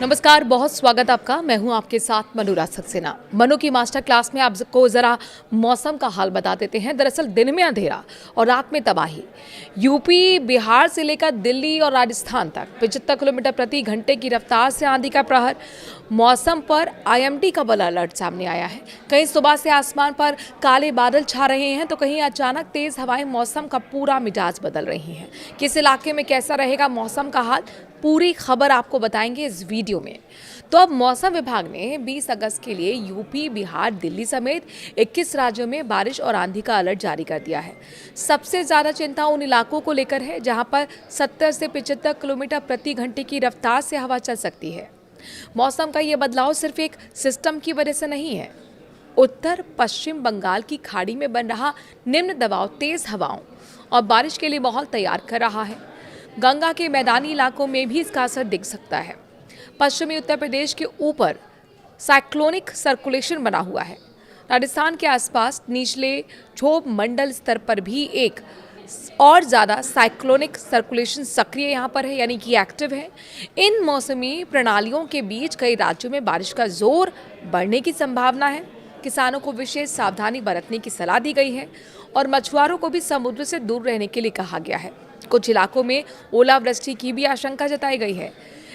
नमस्कार, बहुत स्वागत आपका। मैं हूं आपके साथ मनोराज सक्सेना। मनु की मास्टर क्लास में आपको जरा मौसम का हाल बता देते हैं। दरअसल दिन में अंधेरा और रात में तबाही। यूपी, बिहार से लेकर दिल्ली और राजस्थान तक 75 किलोमीटर प्रति घंटे की रफ्तार से आंधी का प्रहर। मौसम पर आईएमडी का बड़ा अलर्ट सामने आया है। कहीं सुबह से आसमान पर काले बादल छा रहे हैं तो कहीं अचानक तेज हवाएं मौसम का पूरा मिजाज बदल रही हैं। किस इलाके में कैसा रहेगा मौसम का हाल, पूरी खबर आपको बताएंगे इस वीडियो में। तो अब मौसम विभाग ने 20 अगस्त के लिए यूपी, बिहार, दिल्ली समेत 21 राज्यों में बारिश और आंधी का अलर्ट जारी कर दिया है। सबसे ज्यादा चिंता उन इलाकों को लेकर है जहां पर 70 से 75 किलोमीटर प्रति घंटे की रफ्तार से हवा चल सकती है। मौसम का ये बदलाव सिर्फ एक सिस्टम की वजह से नहीं है। उत्तर पश्चिम बंगाल की खाड़ी में बन रहा निम्न दबाव तेज हवाओं और बारिश के लिए माहौल तैयार कर रहा है। गंगा के मैदानी इलाकों में भी इसका असर दिख सकता है। पश्चिमी उत्तर प्रदेश के ऊपर साइक्लोनिक सर्कुलेशन बना हुआ है। राजस्थान के आसपास निचले क्षोभ मंडल स्तर पर भी एक और ज़्यादा साइक्लोनिक सर्कुलेशन सक्रिय यहाँ पर है, यानी कि एक्टिव है। इन मौसमी प्रणालियों के बीच कई राज्यों में बारिश का जोर बढ़ने की संभावना है। किसानों को विशेष सावधानी बरतने की सलाह दी गई है और मछुआरों को भी समुद्र से दूर रहने के लिए कहा गया है। कुछ इलाकों में ओलावृष्टि की भी आशंका जताई गई है।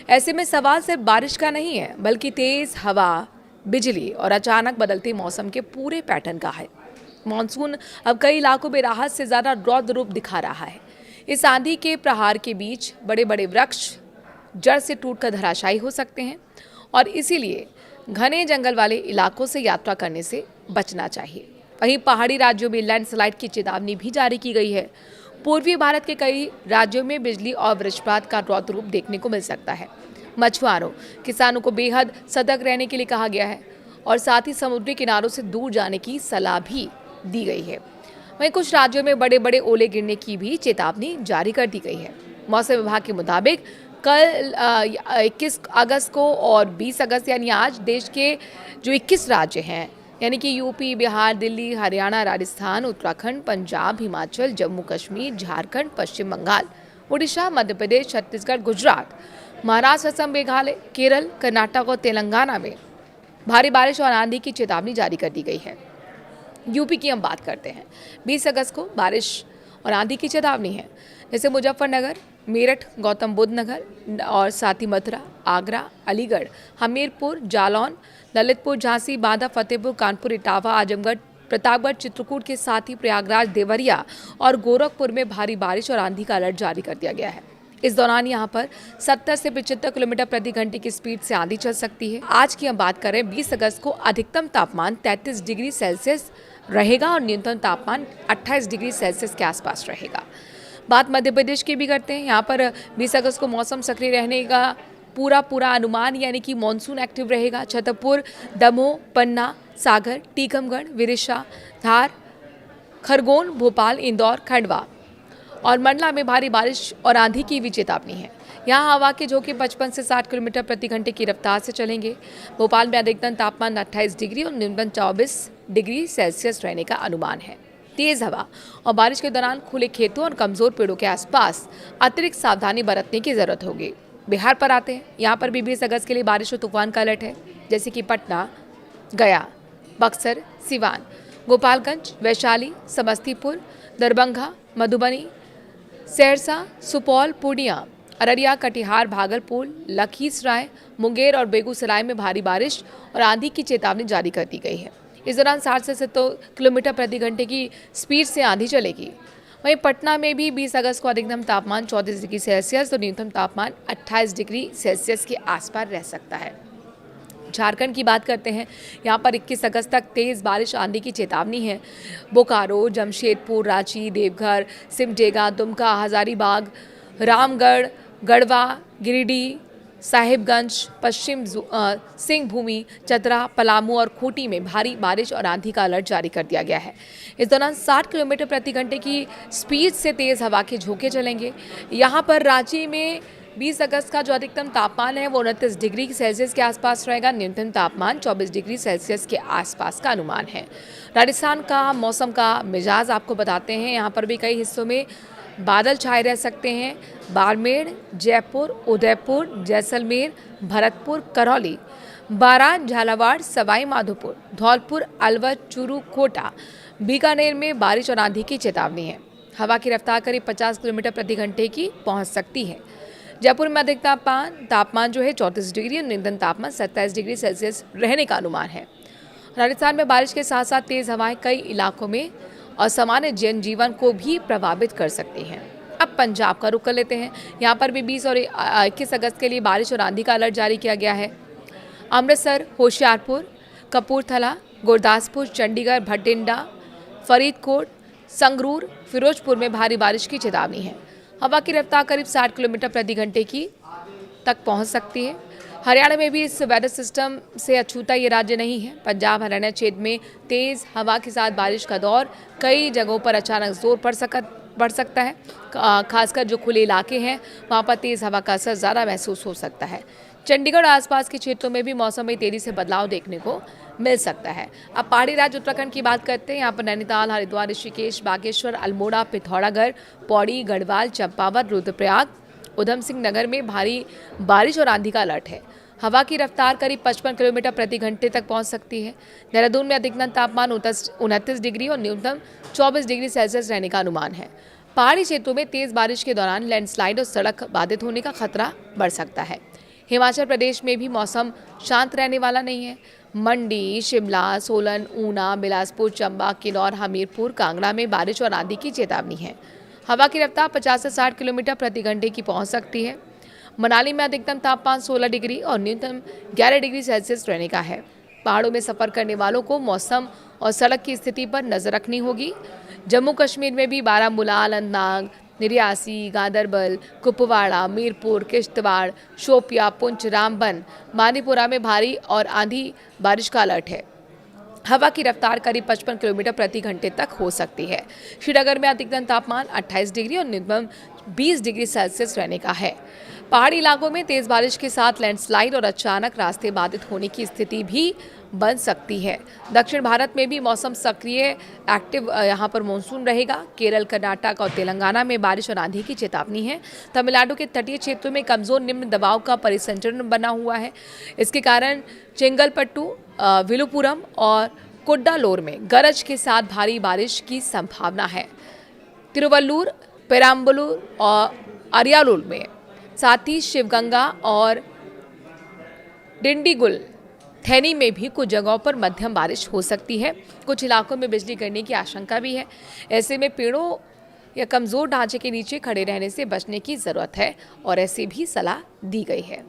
ऐसे में सवाल सिर्फ बारिश का नहीं है, बल्कि तेज हवा, बिजली और अचानक बदलते मौसम के पूरे पैटर्न का है। मानसून अब कई इलाकों में राहत से ज्यादा रौद्र रूप दिखा रहा है। इस आंधी के प्रहार के बीच बड़े बड़े वृक्ष जड़ से टूटकर धराशायी हो सकते हैं और इसीलिए घने जंगल वाले इलाकों से यात्रा करने से बचना चाहिए। वहीं पहाड़ी राज्यों में लैंडस्लाइड की चेतावनी भी जारी की गई है। पूर्वी भारत के कई राज्यों में बिजली और वज्रपात का रौद्र रूप देखने को मिल सकता है। मछुआरों, किसानों को बेहद सतर्क रहने के लिए कहा गया है और साथ ही समुद्री किनारों से दूर जाने की सलाह भी दी गई है। वहीं कुछ राज्यों में बड़े बड़े ओले गिरने की भी चेतावनी जारी कर दी गई है। मौसम विभाग के मुताबिक कल 21 अगस्त को और 20 अगस्त यानी आज देश के जो 21 राज्य हैं, यानी कि यूपी, बिहार, दिल्ली, हरियाणा, राजस्थान, उत्तराखंड, पंजाब, हिमाचल, जम्मू कश्मीर, झारखंड, पश्चिम बंगाल, उड़ीसा, मध्य प्रदेश, छत्तीसगढ़, गुजरात, महाराष्ट्र, असम, मेघालय, केरल, कर्नाटक और तेलंगाना में भारी बारिश और आंधी की चेतावनी जारी कर दी गई है। यूपी की हम बात करते हैं। 20 अगस्त को बारिश और आंधी की चेतावनी है, जैसे मुजफ्फरनगर, मेरठ, गौतम बुद्ध नगर और साथ ही मथुरा, आगरा, अलीगढ़, हमीरपुर, जालौन, ललितपुर, झांसी, बांदा, फतेहपुर, कानपुर, इटावा, आजमगढ़, प्रतापगढ़, चित्रकूट के साथ ही प्रयागराज, देवरिया और गोरखपुर में भारी बारिश और आंधी का अलर्ट जारी कर दिया गया है। इस दौरान यहाँ पर 70 से 75 किलोमीटर प्रति घंटे की स्पीड से आंधी चल सकती है। आज की हम बात करें 20 अगस्त को अधिकतम तापमान 33 डिग्री सेल्सियस रहेगा और न्यूनतम तापमान 28 डिग्री सेल्सियस के आसपास रहेगा। बात मध्य प्रदेश की भी करते हैं। यहाँ पर 20 अगस्त को मौसम सक्रिय रहने का पूरा अनुमान, यानी कि मॉनसून एक्टिव रहेगा। छतरपुर, दमोह, पन्ना, सागर, टीकमगढ़, विदिशा, धार, खरगोन, भोपाल, इंदौर, खंडवा और मंडला में भारी बारिश और आंधी की भी चेतावनी है। यहाँ हवा के झोंके 55 से 60 किलोमीटर प्रति घंटे की रफ्तार से चलेंगे। भोपाल में अधिकतम तापमान 28 डिग्री और न्यूनतम 24 डिग्री सेल्सियस रहने का अनुमान है। तेज हवा और बारिश के दौरान खुले खेतों और कमजोर पेड़ों के आसपास अतिरिक्त सावधानी बरतने की जरूरत होगी। बिहार पर आते हैं। यहाँ पर भी 20 अगस्त के लिए बारिश और तूफान का अलर्ट है, जैसे कि पटना, गया, बक्सर, सिवान, गोपालगंज, वैशाली, समस्तीपुर, दरभंगा, मधुबनी, सहरसा, सुपौल, पूर्णिया, अररिया, कटिहार, भागलपुर, लखीसराय, मुंगेर और बेगूसराय में भारी बारिश और आंधी की चेतावनी जारी कर दी गई है। इस दौरान 60 से 70 किलोमीटर प्रति घंटे की स्पीड से आंधी चलेगी। वहीं पटना में भी 20 अगस्त को अधिकतम तापमान 34 डिग्री सेल्सियस और न्यूनतम तापमान 28 डिग्री सेल्सियस के आसपास रह सकता है। झारखंड की बात करते हैं। यहाँ पर 21 अगस्त तक तेज बारिश आंधी की चेतावनी है। बोकारो, जमशेदपुर, रांची, देवघर, सिमडेगा, दुमका, हजारीबाग, रामगढ़, गढ़वा, गिरिडीह, साहिबगंज, पश्चिम सिंहभूमि, चतरा, पलामू और खूंटी में भारी बारिश और आंधी का अलर्ट जारी कर दिया गया है। इस दौरान 60 किलोमीटर प्रति घंटे की स्पीड से तेज हवा के झोंके चलेंगे। यहाँ पर रांची में 20 अगस्त का जो अधिकतम तापमान है वो 29 डिग्री सेल्सियस के आसपास रहेगा। न्यूनतम तापमान 24 डिग्री सेल्सियस के आसपास का अनुमान है। राजस्थान का मौसम का मिजाज आपको बताते हैं। यहाँ पर भी कई हिस्सों में बादल छाए रह सकते हैं बाड़मेर, जयपुर, उदयपुर, जैसलमेर, भरतपुर, करौली, बारां, झालावाड़, सवाई माधोपुर, धौलपुर, अलवर, चूरू, कोटा, बीकानेर में बारिश और आंधी की चेतावनी है। हवा की रफ्तार करीब 50 किलोमीटर प्रति घंटे की पहुंच सकती है। जयपुर में अधिकतम तापमान जो है 34 डिग्री और न्यूनतम तापमान 27 डिग्री सेल्सियस रहने का अनुमान है। राजस्थान में बारिश के साथ साथ तेज हवाएं कई इलाकों में असामान्य जनजीवन को भी प्रभावित कर सकती हैं। अब पंजाब का रुख कर लेते हैं। यहाँ पर भी 20 और 21 अगस्त के लिए बारिश और आंधी का अलर्ट जारी किया गया है। अमृतसर, होशियारपुर, कपूरथला, गुरदासपुर, चंडीगढ़, भटिंडा, फरीदकोट, संगरूर, फिरोजपुर में भारी बारिश की चेतावनी है। हवा की रफ्तार करीब 60 किलोमीटर प्रति घंटे की तक पहुंच सकती है। हरियाणा में भी इस वेदर सिस्टम से अछूता ये राज्य नहीं है। पंजाब हरियाणा क्षेत्र में तेज हवा के साथ बारिश का दौर कई जगहों पर अचानक जोर बढ़ सकता है। खासकर जो खुले इलाके हैं वहाँ पर तेज हवा का असर ज़्यादा महसूस हो सकता है। चंडीगढ़ आसपास के क्षेत्रों में भी मौसम में तेजी से बदलाव देखने को मिल सकता है। अब पहाड़ी राज्य उत्तराखंड की बात करते हैं। यहाँ पर नैनीताल, हरिद्वार, ऋषिकेश, बागेश्वर, अल्मोड़ा, पिथौरागढ़, पौड़ी, गढ़वाल, चंपावत, रुद्रप्रयाग, उधम सिंह नगर में भारी बारिश और आंधी का अलर्ट है। हवा की रफ्तार करीब 55 किलोमीटर प्रति घंटे तक पहुंच सकती है। देहरादून में अधिकतम तापमान 29 डिग्री और न्यूनतम 24 डिग्री सेल्सियस रहने का अनुमान है। पहाड़ी क्षेत्रों में तेज बारिश के दौरान लैंडस्लाइड और सड़क बाधित होने का खतरा बढ़ सकता है। हिमाचल प्रदेश में भी मौसम शांत रहने वाला नहीं है। मंडी, शिमला, सोलन, ऊना, बिलासपुर, चंबा, किन्नौर, हमीरपुर, कांगड़ा में बारिश और आंधी की चेतावनी है। हवा की रफ्तार 50 से 60 किलोमीटर प्रति घंटे की पहुंच सकती है। मनाली में अधिकतम तापमान 16 डिग्री और न्यूनतम 11 डिग्री सेल्सियस रहने का है। पहाड़ों में सफर करने वालों को मौसम और सड़क की स्थिति पर नजर रखनी होगी। जम्मू कश्मीर में भी बारामूला, अनंतनाग, रियासी, गांदरबल, कुपवाड़ा, मीरपुर, किश्तवाड़, शोपिया, पुंछ, रामबन, मानीपुरा में भारी और आंधी बारिश का अलर्ट है। हवा की रफ्तार करीब 55 किलोमीटर प्रति घंटे तक हो सकती है। श्रीनगर में अधिकतम तापमान 28 डिग्री और न्यूनतम 20 डिग्री सेल्सियस रहने का है। पहाड़ी इलाकों में तेज बारिश के साथ लैंडस्लाइड और अचानक रास्ते बाधित होने की स्थिति भी बन सकती है। दक्षिण भारत में भी मौसम सक्रिय एक्टिव यहाँ पर मानसून रहेगा। केरल, कर्नाटक और तेलंगाना में बारिश और आंधी की चेतावनी है। तमिलनाडु के तटीय क्षेत्रों में कमजोर निम्न दबाव का परिसंचरण बना हुआ है। इसके कारण चेंगलपट्टू, विलुपुरम और कुड्डालोर में गरज के साथ भारी बारिश की संभावना है। तिरुवल्लुर, पेराम्बलूर और अरियालूर में, साथ ही शिवगंगा और डिंडीगुल, थैनी में भी कुछ जगहों पर मध्यम बारिश हो सकती है। कुछ इलाकों में बिजली गिरने की आशंका भी है। ऐसे में पेड़ों या कमजोर ढांचे के नीचे खड़े रहने से बचने की जरूरत है और ऐसी भी सलाह दी गई है।